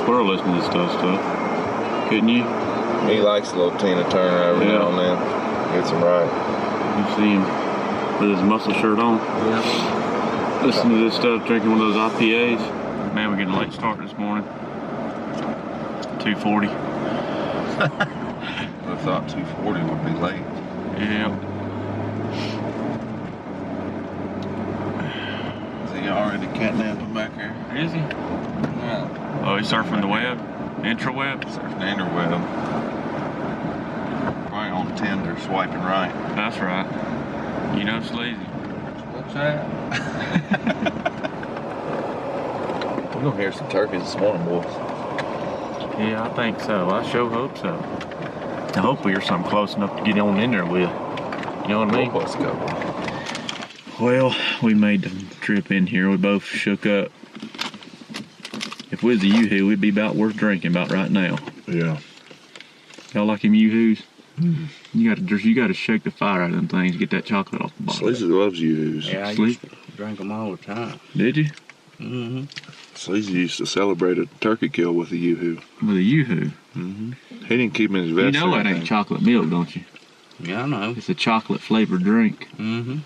squirrel listening to this stuff, couldn't you? He likes a little Tina Turner every now and then. Gets him right. You see him with his muscle shirt on. Yeah. Listening to this stuff, drinking one of those IPAs. Man, we're getting a late start this morning. 2:40. I thought 2:40 would be late. Yeah. Is he already catnapping back here? Is he? Yeah. Oh, he's surfing the web? Intraweb? Surfing the interweb. Right on Tinder, swiping right. That's right. You know Sleazy. What's that? We're gonna hear some turkeys this morning, boys. Yeah, I think so. I sure hope so. I hope we hear something close enough to get on in there with. You know what I mean? Let's go. Well, we made the trip in here. We both shook up. If we was a yoo-hoo, we'd be about worth drinking about right now. Yeah. Y'all like them yoo-hoos? You gotta shake the fire out of them things, get that chocolate off the bottom. Sleazy loves yoo-hoos. Yeah, I used to drink them all the time. Did you? Mm-hmm. Sleazy used to celebrate a turkey kill with a yoo-hoo. With a yoo-hoo? Mm-hmm. He didn't keep him in his vest. You know that ain't chocolate milk, don't you? Yeah, I know. It's a chocolate flavored drink. Mm-hmm.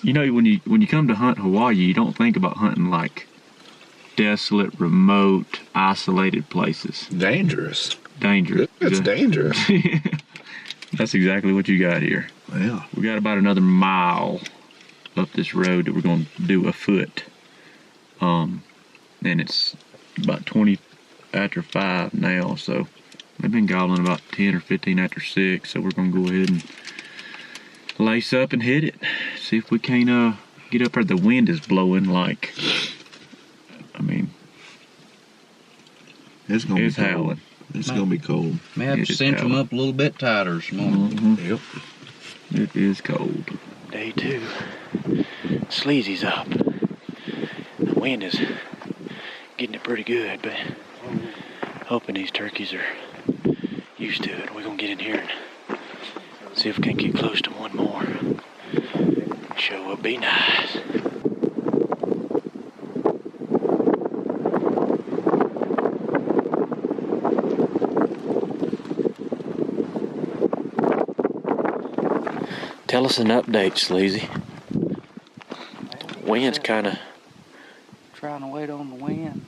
You know, when you come to hunt Hawaii, you don't think about hunting like desolate, remote, isolated places. Dangerous. Dangerous. It's dangerous. That's exactly what you got here. Yeah. We got about another mile up this road that we're going to do afoot. And it's about 20 after 5 now, so they've been gobbling about 10 or 15 after 6, so we're going to go ahead and lace up and hit it. See if we can't get up there. The wind is blowing like, I mean, It's gonna be cold. howling. It's gonna be cold. May have It to is cinch them howling. up a little bit tighter this morning. Mm-hmm. Yep. It is cold. Day 2. Sleazy's up. The wind is getting it pretty good, but hoping these turkeys are used to it. We're gonna get in here and see if we can get close to one more. Show up, be nice. Tell us an update, Sleazy. Wind's kind of... Trying to wait on the wind.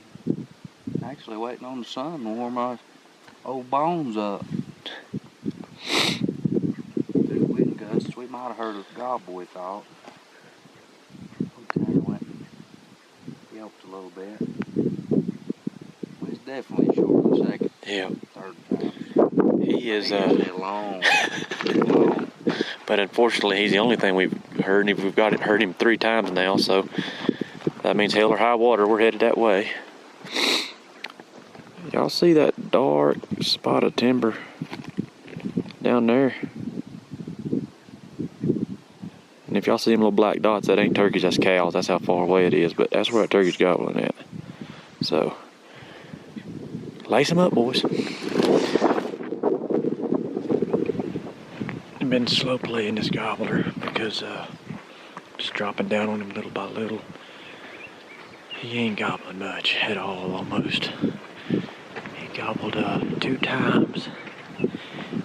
Actually waiting on the sun to warm my old bones up. Through wind gusts, we might have heard a gobble, we thought. Okay, went, yelped a little bit. It's definitely short the second, third time. He is, long. but unfortunately he's the only thing we've heard, and we've heard him 3 times now, so that means hell or high water, we're headed that way. Y'all see that dark spot of timber down there? And if y'all see them little black dots, that ain't turkeys, that's cows. That's how far away it is, but that's where that turkey's gobbling at. So, lace them up, boys. I've been slow playing this gobbler because just dropping down on him little by little. He ain't gobbling much at all, almost. He gobbled 2 times.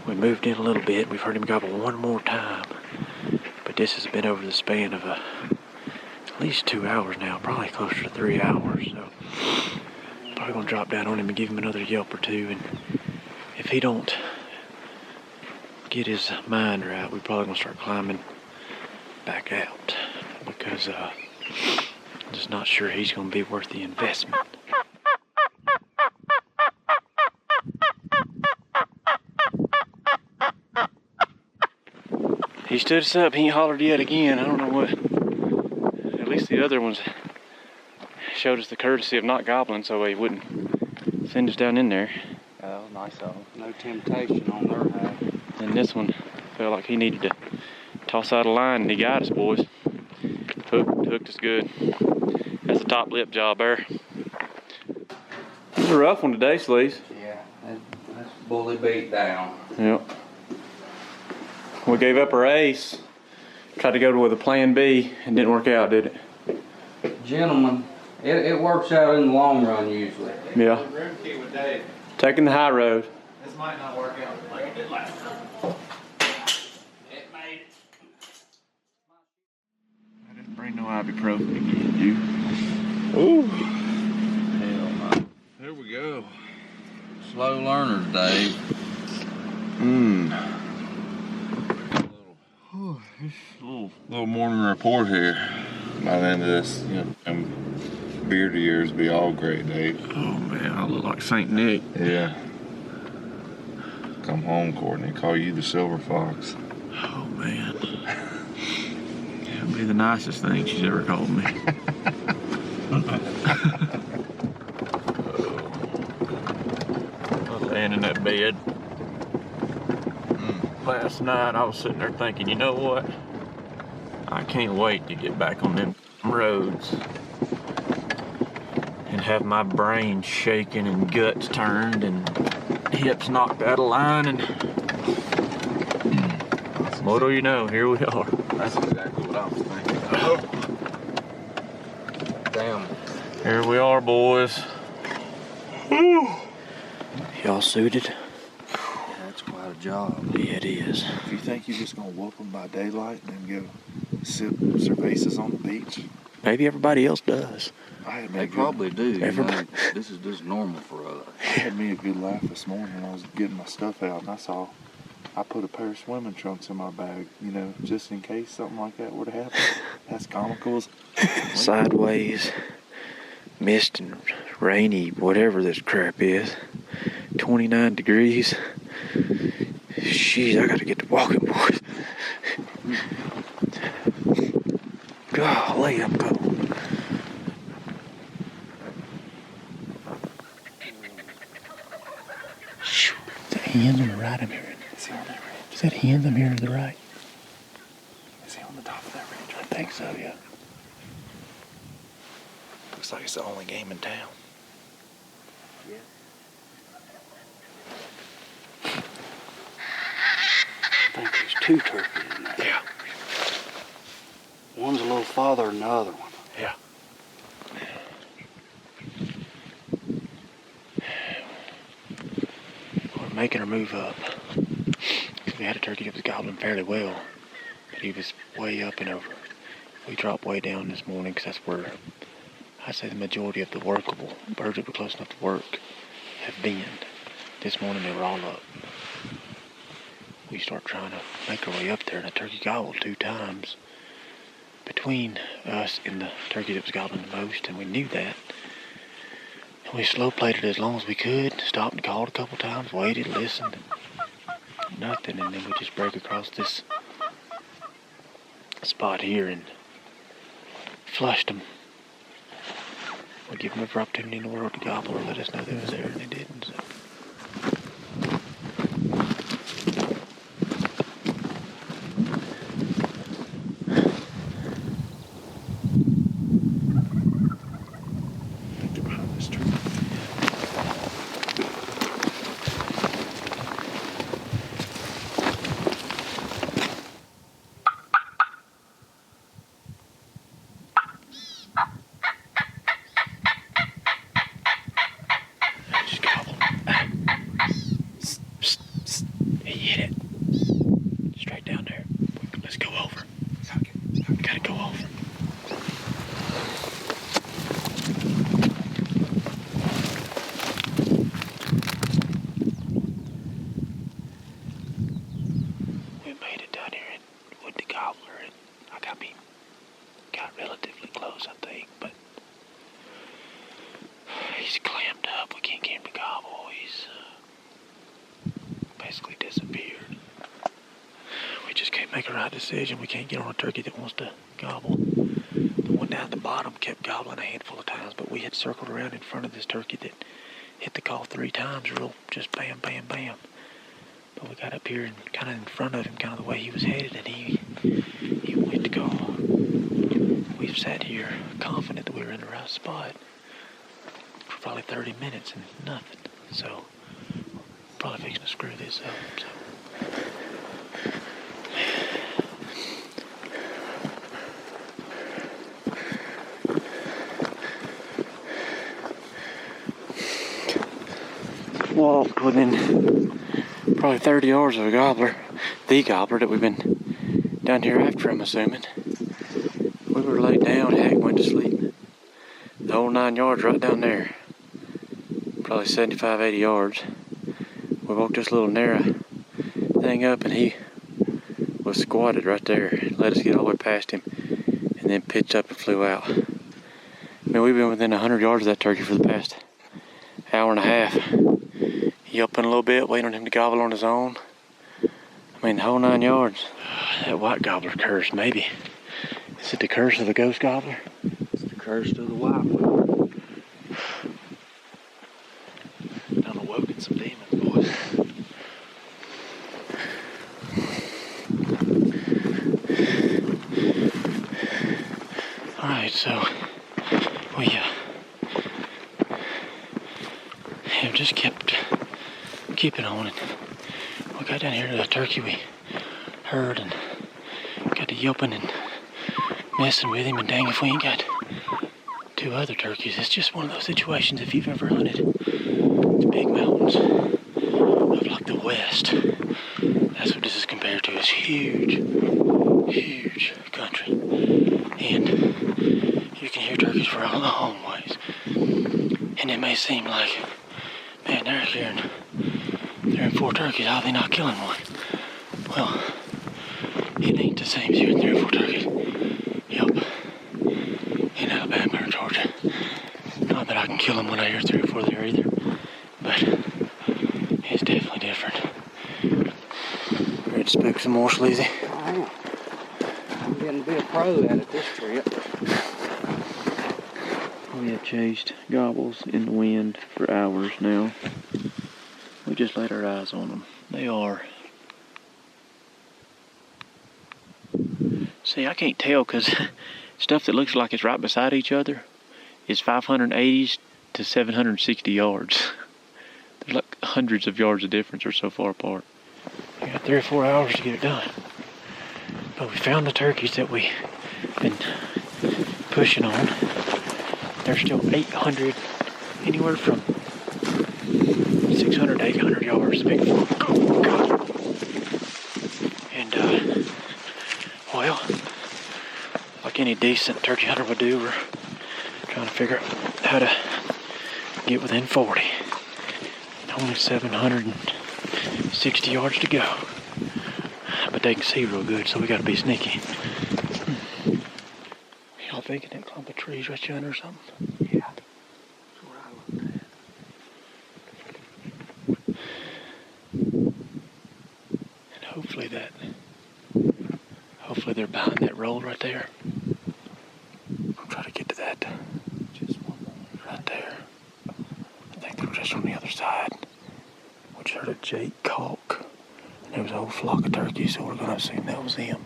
We moved in a little bit. We've heard him gobble 1 more time. But this has been over the span of at least 2 hours now, probably closer to 3 hours. So probably gonna drop down on him and give him another yelp or 2. And if he don't get his mind right, we're probably gonna start climbing back out because I'm just not sure he's gonna be worth the investment. He stood us up, he ain't hollered yet again. I don't know what. At least the other ones showed us the courtesy of not gobbling so he wouldn't send us down in there. Oh, nice of them. No temptation on their half. And this one felt like he needed to toss out a line, and he got us, boys. Hooked us good. That's a top lip job there. This is a rough one today, Sleaze. Yeah, that's bully beat down. Yep. We gave up our ace. Tried to go with a plan B and didn't work out, did it? Gentlemen It works out in the long run usually. Yeah. Taking the high road. This might not work out like it did last time. It made it. I didn't bring no ibuprofen again, you. Ooh. Hell no. Here we go. Slow learners, Dave. Little morning report here. By the end of this, beard of yours be all great, Dave. Oh man, I look like Saint Nick. Yeah. Come home, Courtney. Call you the silver fox. Oh man. It'll be the nicest thing she's ever called me. I was laying in that bed. Last night I was sitting there thinking, you know what? I can't wait to get back on them roads and have my brain shaking and guts turned and hips knocked out of line, and what do you know, here we are. That's exactly what I was thinking. Damn. Here we are, boys. Y'all suited? That's quite a job. Yeah, it is. If you think you're just gonna whoop them by daylight and then go sip cervezas on the beach, Maybe everybody else does. I had me They a good, probably do. You know, Everybody- this is just normal for us. I had me a good laugh this morning when I was getting my stuff out, and I put a pair of swimming trunks in my bag, just in case something like that would have happened. That's comical. Sideways, mist and rainy, whatever this crap is. 29 degrees. Jeez, I gotta get to walking, boys. Golly, I'm cold. Is that hands on the right I'm hearing? Is he on that ridge? Is that hands I'm hearing to the right? Is he on the top of that ridge? I think so, yeah. Looks like it's the only game in town. I think there's two turkeys in there. Yeah. One's a little farther than the other one. Yeah. We're making our move up. Because we had a turkey that was gobbling fairly well, but he was way up and over. We dropped way down this morning because that's where I'd say the majority of the workable birds that were close enough to work have been. This morning they were all up. We start trying to make our way up there, and the turkey gobbled 2 times between us and the turkey that was gobbling the most, and we knew that. And we slow played it as long as we could, stopped and called a couple times, waited, listened, nothing, and then we just break across this spot here and flushed them. We give them every opportunity in the world to gobble or let us know they was there, and they didn't. So. Decision. We can't get on a turkey that wants to gobble. The one down at the bottom kept gobbling a handful of times, but we had circled around in front of this turkey that hit the call 3 times, real just bam, bam, bam. But we got up here and kind of in front of him, kind of the way he was headed, and he went to call. We've sat here confident that we were in the right spot for probably 30 minutes and nothing. So probably fixing to screw this up. So. walked within probably 30 yards of a gobbler, the gobbler that we've been down here after, I'm assuming. We were laid down, heck, went to sleep. The whole 9 yards right down there. Probably 75, 80 yards. We woke this little narrow thing up and he was squatted right there. Let us get all the way past him and then pitched up and flew out. I mean, we've been within 100 yards of that turkey for the past hour and a half. Yelping a little bit, waiting on him to gobble on his own. I mean, the whole 9 yards. That white gobbler curse, maybe. Is it the curse of the ghost gobbler? It's the curse of the white one. Done awoken some demons, boys. Alright, so we have just kept keeping on, and we got down here to the turkey we heard and got to yelping and messing with him, and dang if we ain't got 2 other turkeys. It's just one of those situations, if you've ever hunted the big mountains of like the West, that's what this is compared to. It's huge, huge country, and you can hear turkeys for a long ways, and it may seem like, man, they're hearing 3 and 4 turkeys, how are they not killing one? Well, it ain't the same as hearing 3 or 4 turkeys. Yep. In Alabama or Georgia. Not that I can kill them when I hear 3 or 4 there either, but it's definitely different. Ready to spook some more, Sleazy? Alright. I'm getting to be a pro at it this trip. We have chased gobbles in the wind for hours now. We just laid our eyes on them. They are... See, I can't tell because stuff that looks like it's right beside each other is 580s to 760 yards. There's like hundreds of yards of difference or so far apart. We got 3 or 4 hours to get it done. But we found the turkeys that we've been pushing on. They're still 800, anywhere from 600 to 800 yards. Big oh God. And well, like any decent turkey hunter would do, we're trying to figure out how to get within 40. Only 760 yards to go. But they can see real good, so we gotta be sneaky. Y'all thinking that clump of trees right yonder or something? Yeah. That's what I looked at. And hopefully they're behind that roll right there. I'll try to get to that. Just one more right there. I think they're just on the other side. We just heard a jake caulk. And there was a whole flock of turkeys, so we're gonna assume that was him.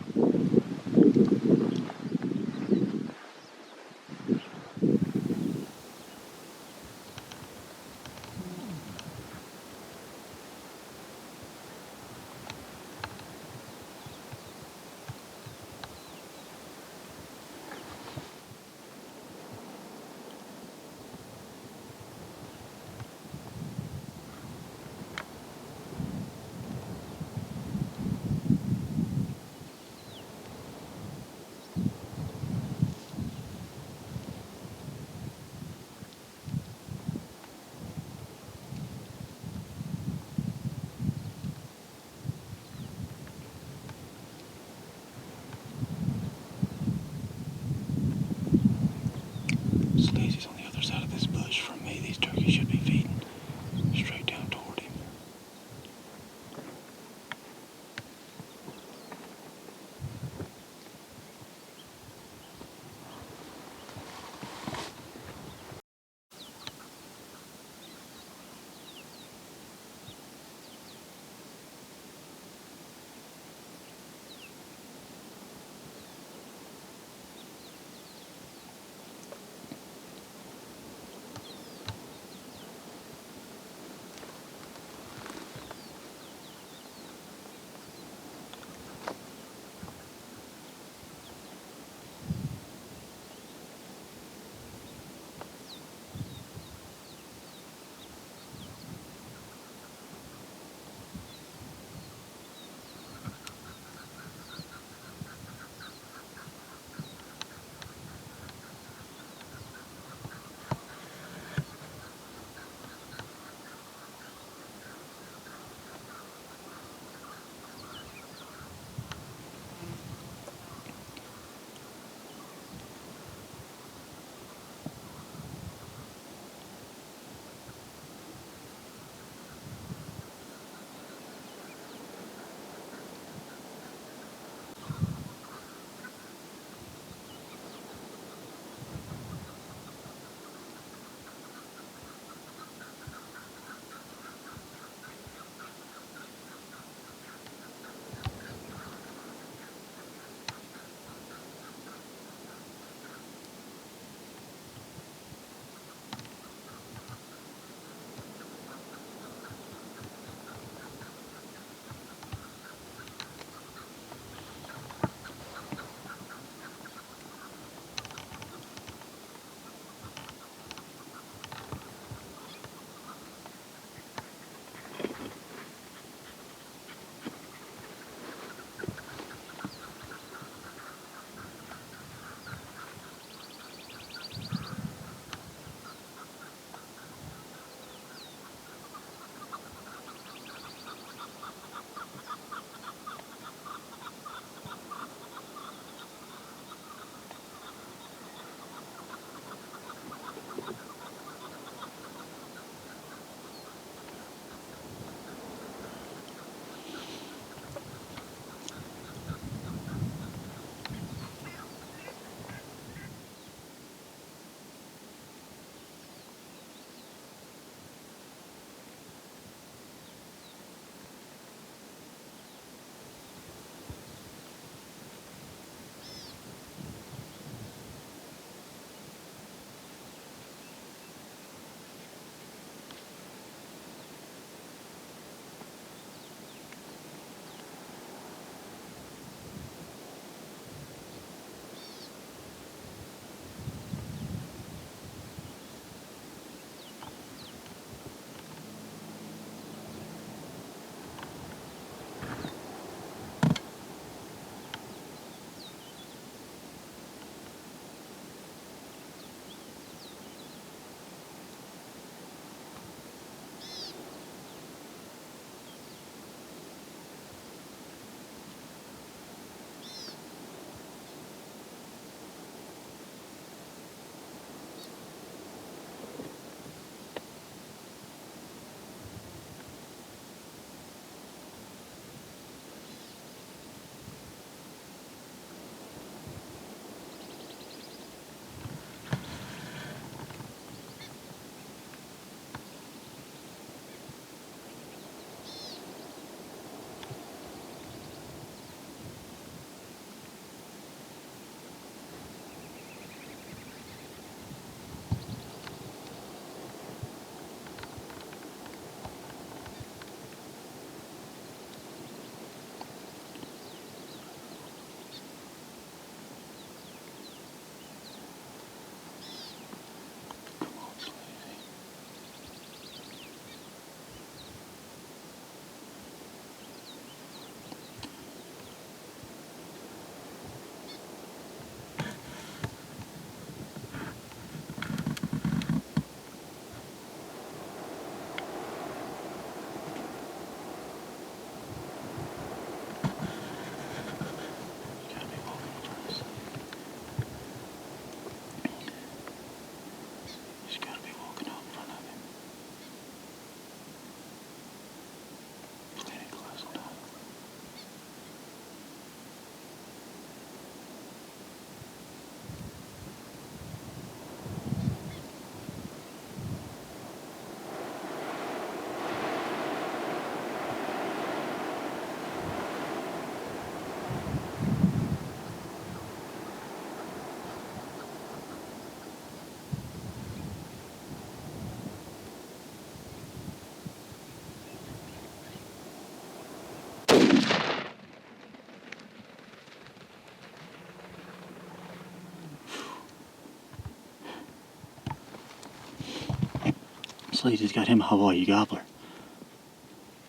Sleazy's got him a Hawaii gobbler.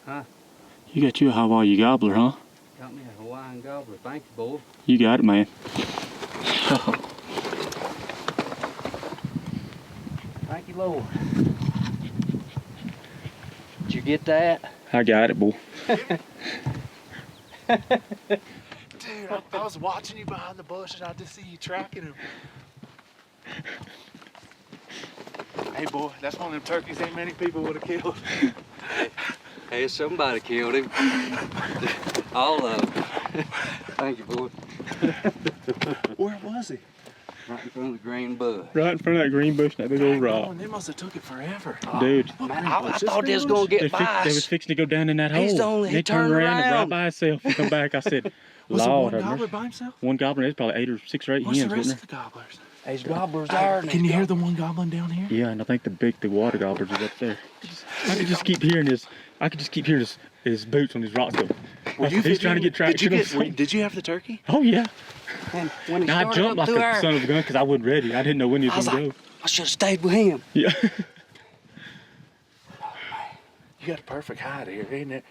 Huh? You got you a Hawaii gobbler, huh? Got me a Hawaiian gobbler. Thank you, boy. You got it, man. Thank you, Lord. Did you get that? I got it, boy. Dude, I was watching you behind the bush and I just see you tracking him. Hey boy, that's one of them turkeys ain't many people would have killed. Hey, somebody killed him. All of them. Thank you, boy. Where was he? Right in front of the green bush. Right in front of that green bush and that big old rock. They must have took it forever. Dude. Man, I thought they was gonna get by They was fixing to go down in that He's hole. only- he They turned turned around and right around. by himself and come back. I said, Was it Lord, one have gobbler mercy. by himself? One gobbler, there's probably 6 or 8 What's hens, the rest wasn't of the gobblers? There's gobblers there. Can you hear the one gobbling down here? there? Yeah, and I think the water gobblers is up there. I could just keep hearing his boots on his rocks go. He's trying to get traction on something. Did you have the turkey? Oh yeah. And when he Now I started jumped up like through a there, son of a gun because I wasn't ready. I didn't know when he I was was going to like, go. I should have stayed with him. Yeah. You got a perfect hide here, ain't it?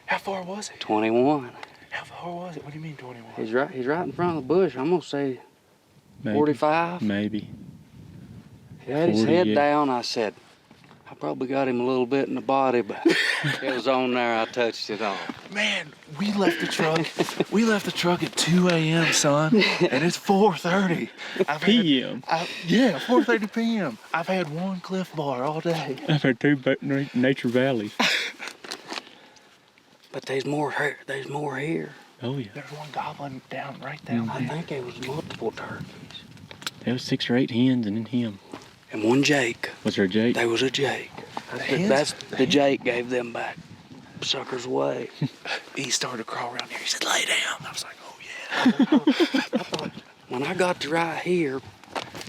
How far was it? 21. How far was it? What do you mean 21? He's right in front of the bush. I'm gonna say Maybe. 45. Maybe. He had his 40, head yeah. down. I said, I probably got him a little bit in the body, but it was on there. I touched it off. Man, we left the truck. We left the truck at 2 a.m., son, and it's 4:30. PM. Yeah, 4:30 p.m. I've had one Cliff Bar all day. I've had 2 nature valleys. But there's more here. There's more here. Oh yeah. There's one goblin down right down I there. think there was multiple turkeys. There was 6 or 8 hens and then him. And one Jake. Was there a Jake? There was a Jake. hens? That's the Jake gave them back. Suckers away. He started to crawl around here. He said, "Lay down." I was like, "Oh yeah." When I got to right here,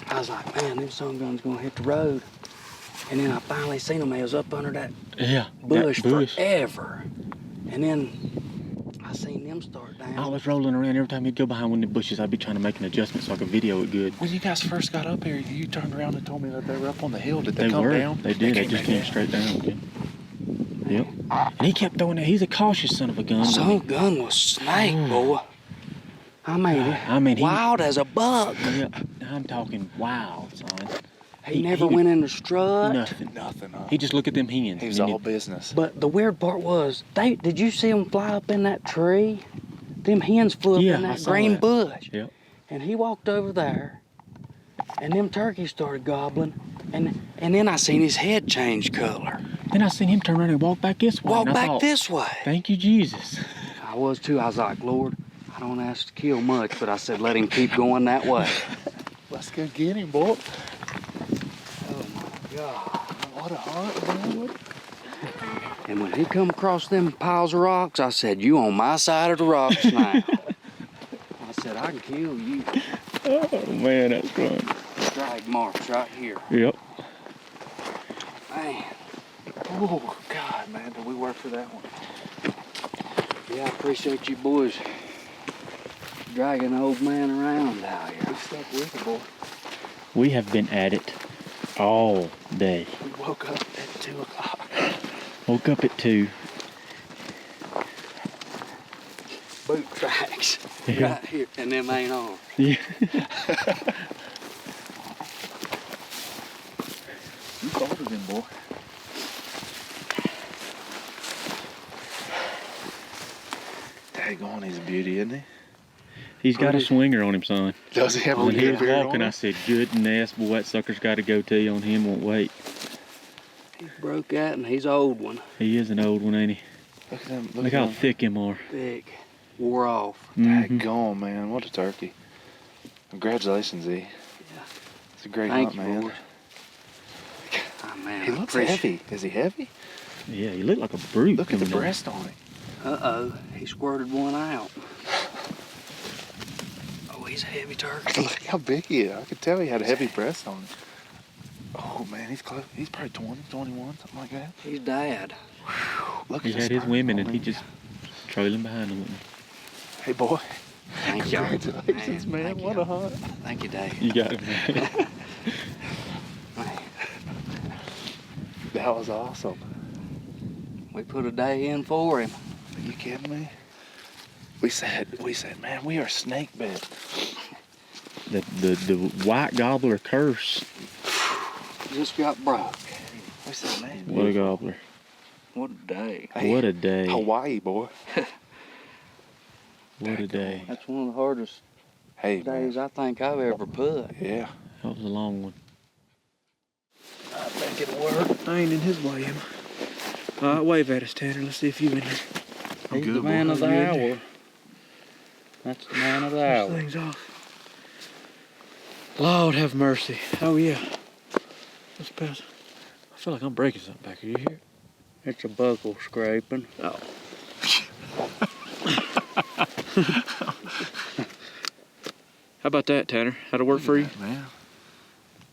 I was like, man, them sun guns gonna hit the road. And then I finally seen them. They was up under that Yeah. bush that bush. forever. And then I seen them start down. I was rolling around every time he'd go behind one of the bushes. I'd be trying to make an adjustment so I could video it good. When you guys first got up here, you turned around and told me that they were up on the hill. Did they, They come were. down? They did. They just came down. straight down again. Yep. And he kept throwing it. He's a cautious son of a gun. Some gun was snake, boy. I mean, wild as a buck. Yeah, I'm talking wild, son. He never went in the strut. Nothing. Nothing. He just looked at them hens. He was and all business. But the weird part was, did you see them fly up in that tree? Them hens flew up Yeah, in I that saw green that. bush. Yep. And he walked over there, and them turkeys started gobbling. And then I seen his head change color. Then I seen him turn around and walk back this way. Walk and I back thought, this way. Thank you, Jesus. I was too. I was like, Lord, I don't ask to kill much, but I said, let him keep going that way. Let's go get him, boy. Oh my God. What a hunt, boy. And when he come across them piles of rocks, I said, you on my side of the rocks now. I said, I can kill you. Oh, man, that's fun. Drag marks right here. Yep. Man. Oh, God, man, did we work for that one? Yeah, I appreciate you boys dragging the old man around out We here. stuck with it, boy. We have been at it all day. We woke up at 2 o'clock. Woke up at 2. Boot tracks Yeah. right here, and them ain't on. Yeah. You called him, boy. Daggone, he's a beauty, isn't he? He's got a swinger on him, son. Does he have a When he good was beard on walking, him? I said, goodness, boy, that sucker's got a goatee on him, won't wait. He broke that, and he's an old one. He is an old one, ain't he? Look at him. Look how thick him are. Thick. Wore off. Mhm. Daggone, man. What a turkey. Congratulations, E. Yeah. It's a great Thank hunt, you, man. boy. Oh, man, He I looks appreciate- heavy. Is he heavy? Yeah, he looked like a brute. Look at the coming down. breast on him. Uh-oh, he squirted one out. Oh, he's a heavy turkey. Look how big he is. I could tell he had a heavy breast on him. Oh, man, he's close. He's probably 20, 21, something like that. He's dad. Look He at the had his sperm women, on and he him. just trailing behind him. Hey, boy. Thank you. Congratulations, man. Thank What you. a hunt. Thank you, Dad. You got him, man. That was awesome. We put a day in for him. Are you kidding me? We said, man, we are snake bit. The white gobbler curse. Just got broke. We said, man, What a gobbler. What a day. hey, What a day. Hawaii, boy. What a day. That's one of the hardest Hey, days man. I think I've ever put. Yeah. That was a long one. I think it'll work. I ain't in his way, am I? All right, wave at us, Tanner. Let's see if you in here. He's good, the man boy. of the You in hour. there? That's the man of the Push hour. things off. Lord have mercy. Oh, yeah. Let's pass. I feel like I'm breaking something back here. You hear it? It's a buckle scraping. Oh. How about that, Tanner? How'd it work for you? Man,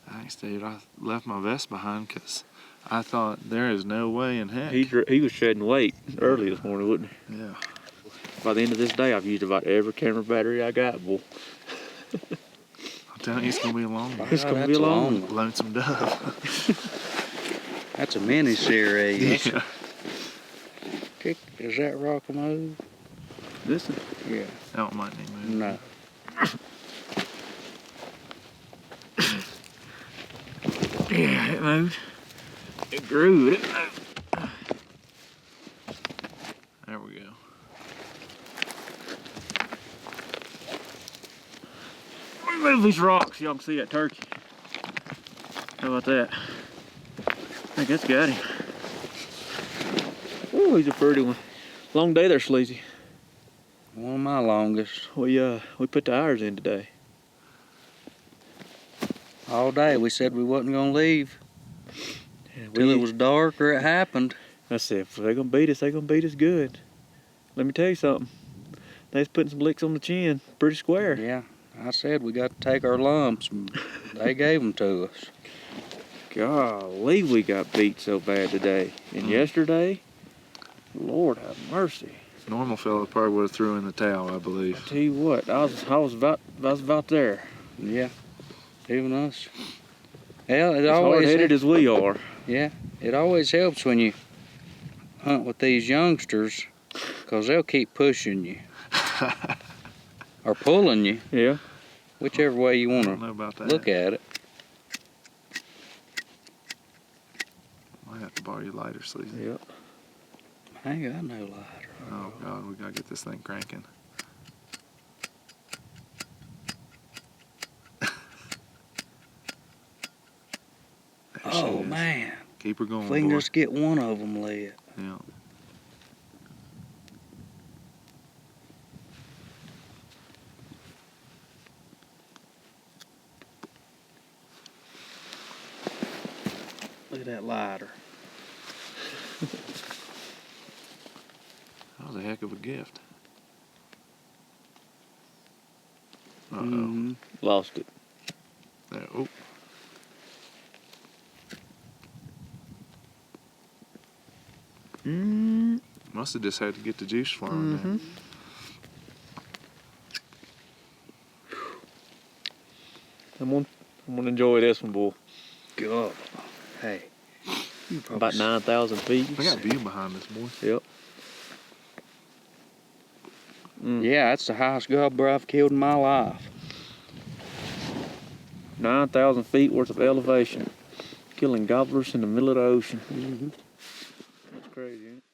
thanks, dude. I left my vest behind because I thought there is no way in heck. He was shedding weight early this morning, wasn't he? Yeah. By the end of this day, I've used about every camera battery I got, boy. I'm telling you, it's going to be a long one. It's gonna be that's a long one. Lonesome Dove. That's a mini series. Yeah. Is that rock a move? This one? Yeah. That one might need moving. No. Yeah, it moved. It grew. It moved. There we go. Let me move these rocks so y'all can see that turkey. How about that? I think that's got him. Oh, he's a pretty one. Long day there, Sleazy. One of my longest. We put the hours in today. All day we said we wasn't gonna leave Yeah, till it was dark or it happened. I said, if they're gonna beat us, they're gonna beat us good. Let me tell you something. They's putting some licks on the chin, pretty square. Yeah. I said we got to take our lumps. And they gave them to us. Golly, we got beat so bad today. And yesterday, Lord have mercy. Normal fella probably would have threw in the towel, I believe. Tell you what, I was about there. Yeah. Even us. Well, it As always hard-headed as we are. Yeah, it always helps when you hunt with these youngsters, because they'll keep pushing you or pulling you, Yeah. whichever way you I want don't to know about that. look at it. I have to borrow your lighter, Sleazy. Yep. I ain't got no lighter. Oh, God, we got to get this thing cranking. There she Oh is. man, Keep her going, if we can boy. just get one of them lit. Yeah. Look at that lighter. That was a heck of a gift. Uh-oh. Mm-hmm. Lost it. There. Oh. Must have just had to get the juice flowing there. I'm gonna enjoy this one, boy. God, hey, you probably About 9,000 feet. I got view behind this, boy. Yep. Yeah, that's the highest gobbler I've killed in my life. 9,000 feet worth of elevation. Killing gobblers in the middle of the ocean. Mm-hmm. That's crazy, ain't it?